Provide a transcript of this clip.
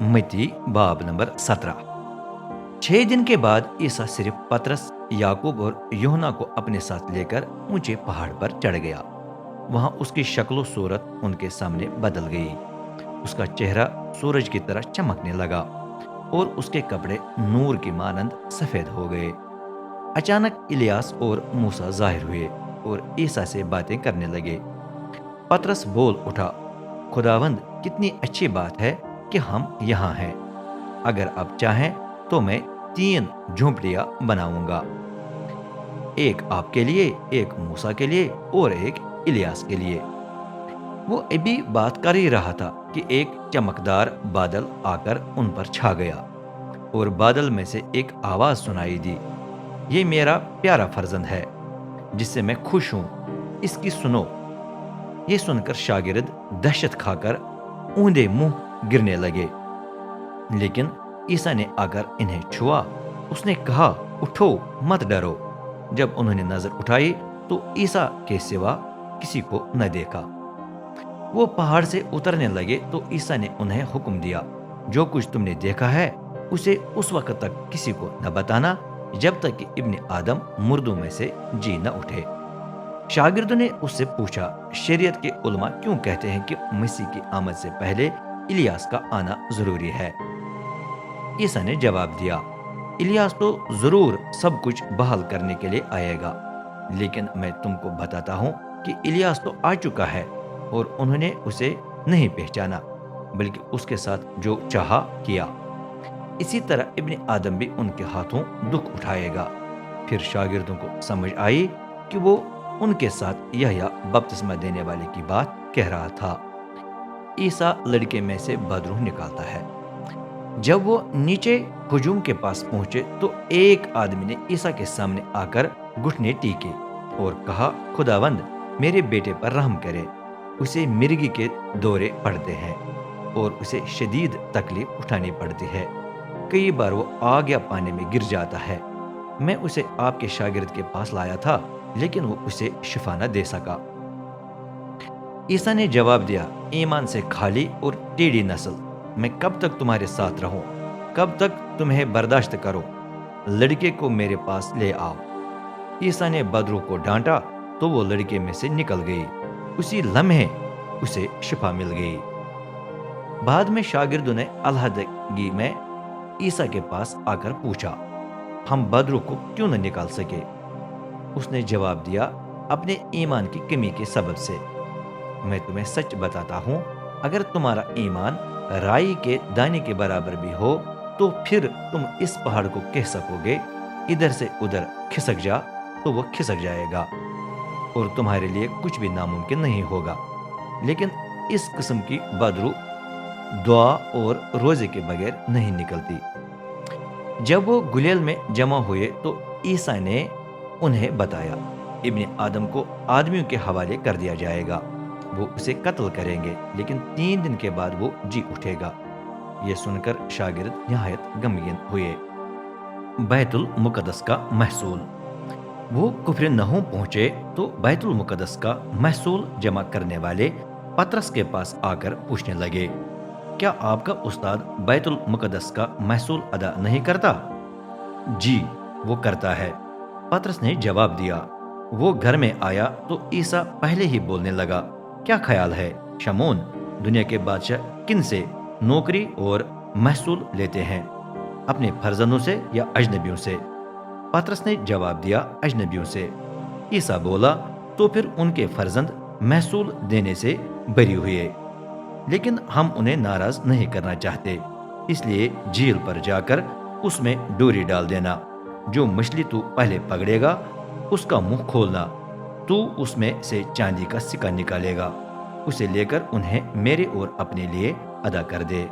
मती बाब नंबर 17। 6 दिन के बाद ईसा सिर्फ पतरस, याकूब और यूहन्ना को अपने साथ लेकर ऊंचे पहाड़ पर चढ़ गया। वहां उसकी शक्ल सूरत उनके सामने बदल गई। उसका चेहरा सूरज की तरह चमकने लगा और उसके कपड़े नूर की मानंद सफेद हो गए। अचानक इलियास और मूसा जाहिर हुए और ईसा से बातें करने लगे। पतरस बोल उठा, खुदावंद, कितनी अच्छी बात है कि हम यहाँ हैं। अगर आप चाहें तो मैं 3 झोंपड़ियां बनाऊंगा, एक आपके लिए, एक मूसा के लिए और एक इलियास के लिए। वो अभी बात कर ही रहा था कि एक चमकदार बादल आकर उन पर छा गया और बादल में से एक आवाज सुनाई दी, ये मेरा प्यारा फर्जंद है जिससे मैं खुश हूं, इसकी सुनो। ये सुनकर शागिर्द दहशत खाकर ऊंधे मुंह गिरने लगे। लेकिन ईसा ने आकर इन्हें छुआ। उसने कहा, उठो, मत डरो। जब उन्होंने नजर उठाई तो ईसा के सिवा किसी को न देखा। वो पहाड़ से उतरने लगे तो ईसा ने उन्हें हुक्म दिया, जो कुछ तुमने देखा है उसे उस वक्त तक किसी को न बताना जब तक कि इब्ने आदम मुर्दों में से जी न उठे। शागिर्दों ने उससे पूछा, शरीयत के उलमा क्यों कहते हैं कि मसीह की आमद से पहले इलियास का आना जरूरी है? ईसा ने जवाब दिया, इलियास तो जरूर सब कुछ बहाल करने के लिए आएगा, लेकिन मैं तुमको बताता हूँ कि इलियास तो आ चुका है और उन्होंने उसे नहीं पहचाना, बल्कि उसके साथ जो चाहा किया। इसी तरह इब्ने आदम भी उनके हाथों दुख उठाएगा। फिर शागिर्दों को समझ आई कि वो उनके साथ यहया बपतिस्मा देने वाले की बात कह रहा था। ईसा लड़के में से बदरूह निकालता है। जब वो नीचे हुजूम के पास पहुंचे तो एक आदमी ने ईसा के सामने आकर घुटने टेके और कहा, खुदावंद, मेरे बेटे पर रहम करे, उसे मिर्गी के दौरे पड़ते हैं और उसे शदीद तकलीफ उठानी पड़ती है। कई बार वो आग या पानी में गिर जाता है। मैं उसे आपके शागिर्द के पास लाया था, लेकिन वो उसे शिफा न दे सका। ईसा ने जवाब दिया, ईमान से खाली और टेढ़ी नस्ल, मैं कब तक तुम्हारे साथ रहूं? कब तक तुम्हें बर्दाश्त करो? लड़के को मेरे पास ले आओ। ईसा ने बदरू को डांटा तो वो लड़के में से निकल गई। उसी लम्हे उसे शिफा मिल गई। बाद में शागिर्दों ने अलहदगी में ईसा के पास आकर पूछा, हम बदरू को क्यों न निकाल सके? उसने जवाब दिया, अपने ईमान की कमी के सबब से। मैं तुम्हें सच बताता हूं, अगर तुम्हारा ईमान राई के दाने के बराबर भी हो तो फिर तुम इस पहाड़ को कह सकोगे, इधर से उधर खिसक जा, तो वो खिसक जाएगा और तुम्हारे लिए कुछ भी नामुमकिन नहीं होगा। लेकिन इस किस्म की बदरू दुआ और रोजे के बगैर नहीं निकलती। जब वो गुलेल में जमा हुए तो ईसा ने उन्हें बताया, इब्ने आदम को आदमियों के हवाले कर दिया जाएगा, वो उसे कत्ल करेंगे, लेकिन 3 दिन के बाद वो जी उठेगा। ये सुनकर शागिर्द निहायत गमगीन हुए। बैतुल मुकद्दस का महसूल। वो कुफरनहूम पहुंचे तो बैतुल मुकद्दस का महसूल जमा करने वाले पतरस के पास आकर पूछने लगे, क्या आपका उस्ताद बैतुल मुकद्दस का महसूल अदा नहीं करता? जी, वो करता है, पतरस ने जवाब दिया। वो घर में आया तो ईसा पहले ही बोलने लगा, क्या ख्याल है शमून, दुनिया के बादशाह किन से नौकरी और महसूल लेते हैं, अपने फर्जंदों से या अजनबियों से? पतरस ने जवाब दिया, अजनबियों से। ईसा बोला, तो फिर उनके फर्जंद महसूल देने से बरी हुए, लेकिन हम उन्हें नाराज नहीं करना चाहते, इसलिए झील पर जाकर उसमें डोरी डाल देना। जो मछली तू पहले पकड़ेगा उसका मुंह खोलना, तू उसमें से चांदी का सिक्का निकालेगा, उसे लेकर उन्हें मेरे और अपने लिए अदा कर दे।